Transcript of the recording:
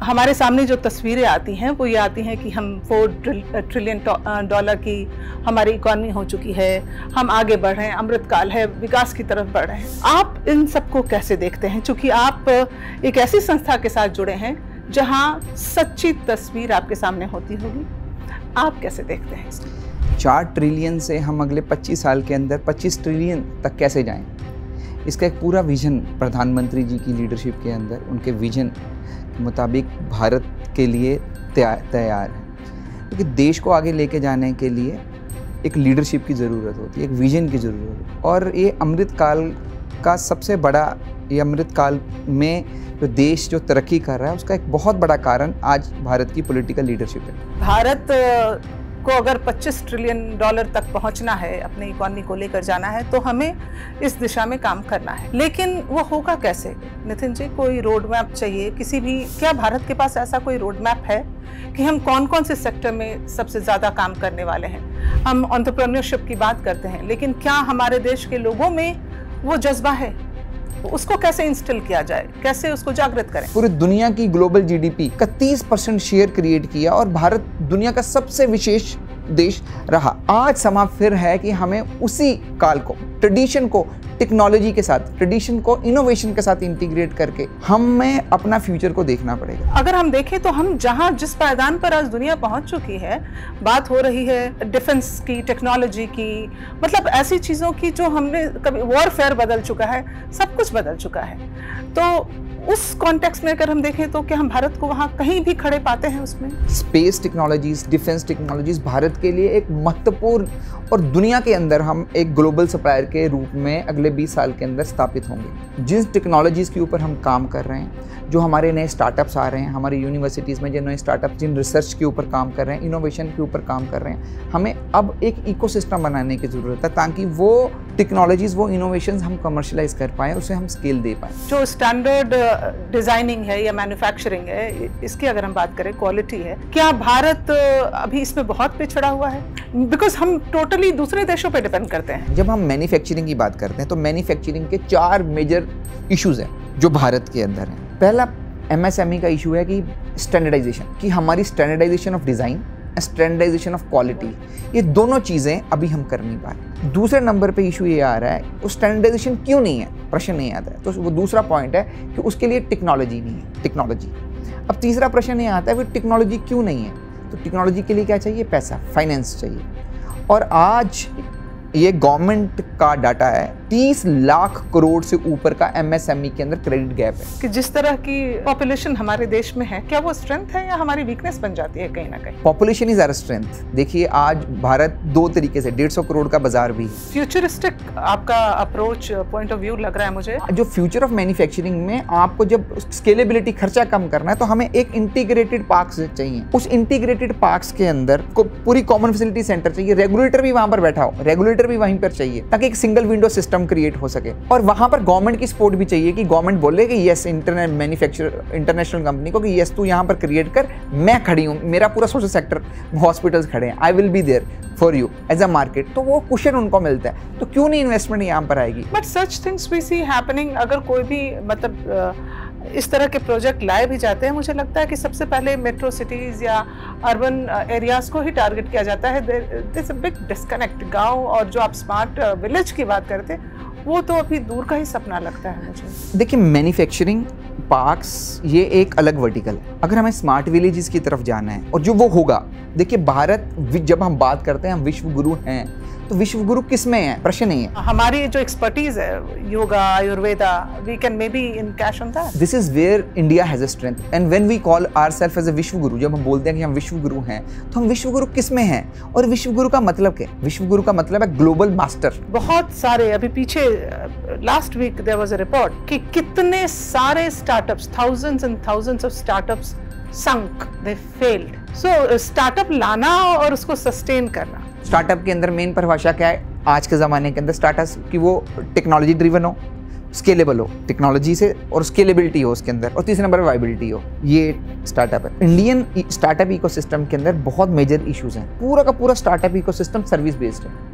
हमारे सामने जो तस्वीरें आती हैं वो ये आती हैं कि हम $4 ट्रिलियन की हमारी इकॉनमी हो चुकी है, हम आगे बढ़ रहे हैं, अमृतकाल है, विकास की तरफ बढ़ रहे हैं। आप इन सबको कैसे देखते हैं? चूँकि आप एक ऐसी संस्था के साथ जुड़े हैं जहां सच्ची तस्वीर आपके सामने होती होगी, आप कैसे देखते हैं इसको? 4 ट्रिलियन से हम अगले 25 साल के अंदर 25 ट्रिलियन तक कैसे जाएं? इसका एक पूरा विजन प्रधानमंत्री जी की लीडरशिप के अंदर, उनके विजन के मुताबिक भारत के लिए तैयार है। क्योंकि देश को आगे लेके जाने के लिए एक लीडरशिप की ज़रूरत होती है, एक विजन की ज़रूरत है। और ये अमृतकाल का सबसे बड़ा, ये अमृतकाल में जो देश जो तरक्की कर रहा है उसका एक बहुत बड़ा कारण आज भारत की पॉलिटिकल लीडरशिप है। भारत को अगर $25 ट्रिलियन तक पहुंचना है, अपनी इकॉनमी को लेकर जाना है, तो हमें इस दिशा में काम करना है। लेकिन वो होगा कैसे? नितिन जी, कोई रोड मैप चाहिए किसी भी, क्या भारत के पास ऐसा कोई रोड मैप है कि हम कौन कौन से सेक्टर में सबसे ज़्यादा काम करने वाले हैं? हम एंटरप्रेन्योरशिप की बात करते हैं, लेकिन क्या हमारे देश के लोगों में वो जज्बा है? उसको कैसे इंस्टिल किया जाए, कैसे उसको जागृत करें? पूरी दुनिया की ग्लोबल जीडीपी का 30% शेयर क्रिएट किया और भारत दुनिया का सबसे विशेष देश रहा। आज समा फिर है कि हमें उसी काल को, ट्रेडिशन को टेक्नोलॉजी के साथ, ट्रेडिशन को इनोवेशन के साथ इंटीग्रेट करके हमें अपना फ्यूचर को देखना पड़ेगा। अगर हम देखें तो हम जिस पायदान पर आज दुनिया पहुंच चुकी है, बात हो रही है डिफेंस की, टेक्नोलॉजी की, मतलब ऐसी चीज़ों की जो हमने कभी, वॉरफेयर बदल चुका है, सब कुछ बदल चुका है। तो उस कॉन्टेक्स्ट में अगर हम देखें तो क्या हम भारत को वहाँ कहीं भी खड़े पाते हैं उसमें? Space technologies, defence technologies Bharat के लिए एक महत्वपूर्ण, और दुनिया के अंदर हम एक ग्लोबल सप्लायर के रूप में अगले 20 साल के अंदर स्थापित होंगे। जिन टेक्नोलॉजीज़ के ऊपर हम काम कर रहे हैं, जो हमारे नए स्टार्टअप्स आ रहे हैं, हमारी यूनिवर्सिटीज़ में जो नए स्टार्टअप्स जिन रिसर्च के ऊपर काम कर रहे हैं, इनोवेशन के ऊपर काम कर रहे हैं, हमें अब एक इकोसिस्टम बनाने की ज़रूरत है ताकि वो टेक्नोलॉजीज़, वो इनोवेशंस हम कमर्शलाइज कर पाएँ, उसे हम स्केल दे पाएँ। जो स्टैंडर्ड डिज़ाइनिंग है या मैन्युफैक्चरिंग है, इसकी अगर हम बात करें, क्वालिटी है, क्या भारत अभी इसमें बहुत पिछड़ा हुआ है? बिकॉज हम टोटली दूसरे देशों पे डिपेंड करते हैं। जब हम मैन्युफैक्चरिंग की बात करते हैं तो मैन्युफैक्चरिंग के 4 मेजर इश्यूज हैं जो भारत के अंदर हैं। पहला MSME का इशू है कि स्टैंडर्डाइजेशन, कि हमारी standardization of design, standardization of quality, ये दोनों चीज़ें अभी हम कर नहीं पा रहे। दूसरे नंबर पे इशू ये आ रहा है, वो स्टैंडर्डाइजेशन क्यों नहीं है, प्रश्न नहीं आता है, तो वो दूसरा पॉइंट है कि उसके लिए टेक्नोलॉजी नहीं है, टेक्नोलॉजी। अब तीसरा प्रश्न ये आता है वो टेक्नोलॉजी क्यों नहीं है, तो टेक्नोलॉजी के लिए क्या चाहिए? पैसा, फाइनेंस चाहिए। और आज ये गवर्नमेंट का डाटा है, 30 लाख करोड़ से ऊपर का MSME के अंदर क्रेडिट गैप है। कि जिस तरह की पॉपुलेशन हमारे देश में है, क्या वो स्ट्रेंथ है या हमारी वीकनेस बन जाती है कहीं ना कहीं? Population is our strength. देखिए आज भारत 2 तरीके से 150 करोड़ का बाजार भी। फ्यूचरिस्टिक आपका अप्रोच, पॉइंट ऑफ व्यू लग रहा है मुझे। जो फ्यूचर ऑफ मैन्युफैक्चरिंग में आपको जब स्केलेबिलिटी, खर्चा कम करना है, तो हमें एक इंटीग्रेटेड पार्क्स चाहिए। उस इंटीग्रेटेड पार्क्स के अंदर को पूरी कॉमन फैसिलिटी सेंटर चाहिए, रेगुलेटर भी वहां पर बैठा हो, रेगुलेटर भी वहीं पर चाहिए ताकि एक सिंगल विंडो सिस्टम क्रिएट हो सके। और वहां पर गवर्नमेंट की सपोर्ट भी चाहिए कि गवर्नमेंट बोले कि यस, इंटरनेशनल कंपनी को कि यस तू यहां पर क्रिएट कर, मैं खड़ी हूं, मेरा पूरा सोशल सेक्टर, हॉस्पिटल्स खड़े हैं, I will be there for you as a market. तो वो कुशन उनको मिलता है, तो क्यों नहीं इन्वेस्टमेंट यहां पर आएगी? But such things we see happening. अगर कोई भी इस तरह के प्रोजेक्ट लाए भी जाते हैं, मुझे लगता है कि सबसे पहले मेट्रो सिटीज़ या अर्बन एरियाज़ को ही टारगेट किया जाता है। There is a big disconnect. गांव और जो आप स्मार्ट विलेज की बात करते हैं, वो तो अभी दूर का ही सपना लगता है मुझे। देखिए मैन्युफैक्चरिंग पार्क्स ये एक अलग वर्टिकल है। अगर हमें स्मार्ट विलेजेस की तरफ जाना है और जो वो होगा, देखिए भारत, जब हम बात करते हैं हम विश्व गुरु हैं, तो विश्व गुरु किस में है, प्रश्न नहीं है। हमारी जो एक्सपर्टीज है, yoga, Ayurveda, we can maybe encash on that. This is where India has a strength and when we call ourself as a vishwa guru, जब हम बोलते हैं कि हम विश्व गुरु हैं, तो हम विश्व गुरु किस में हैं? और विश्व गुरु का मतलब क्या है? विश्व गुरु का मतलब है ग्लोबल मास्टर। बहुत सारे, अभी पीछे last week there was a report कि कितने सारे startups, thousands and thousands of startups sunk, they failed. So startup लाना और उसको सस्टेन करना। स्टार्टअप के अंदर मेन परिभाषा क्या है आज के ज़माने के अंदर स्टार्टअप की? वो टेक्नोलॉजी ड्रिवन हो, स्केलेबल हो, टेक्नोलॉजी से, और स्केलेबिलिटी हो उसके अंदर, और तीसरे नंबर पर वाइबिलिटी हो। ये स्टार्टअप है। इंडियन स्टार्टअप इकोसिस्टम के अंदर बहुत मेजर इश्यूज हैं। पूरा का पूरा स्टार्टअप इकोसिस्टम सर्विस बेस्ड है।